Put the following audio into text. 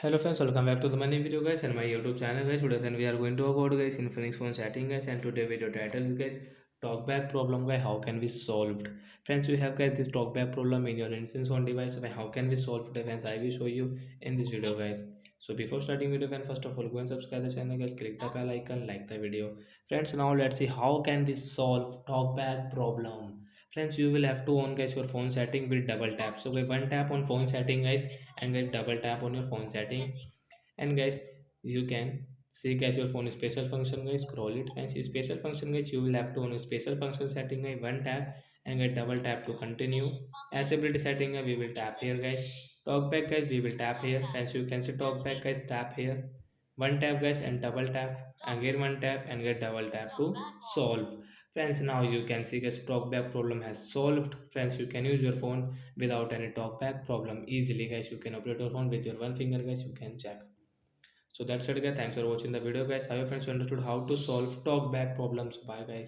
Hello friends, welcome back to the money video guys and my YouTube channel guys. Today then we are going to talk about guys infinix phone setting guys, and today video title is guys talkback problem guys, how can we solve it? Friends, we have guys this talkback problem in your infinix phone device. So how can we solve it friends? I will show you in this video guys. So before starting video friends, first of all go and subscribe the channel guys, click the bell icon, like the video. Friends, now let's see how can we solve talkback problem. Friends, you will have to on guys your phone setting with double tap. So by one tap on phone setting guys, and then double tap on your phone setting, and guys you can see guys your phone special function guys, scroll it and see special function guys. You will have to on a special function setting guys, one tap and get double tap to continue. Accessibility setting guys, we will tap here guys. Talk back guys, we will tap here. As you can see talk back guys, tap here, one tap guys and double tap, again one tap and get double tap to solve. Friends, now you can see guys talkback problem has solved. Friends, you can use your phone without any talkback problem easily guys. You can operate your phone with your one finger guys, you can check. So that's it guys, thanks for watching the video guys. I hope friends you understood how to solve talkback problems. Bye guys.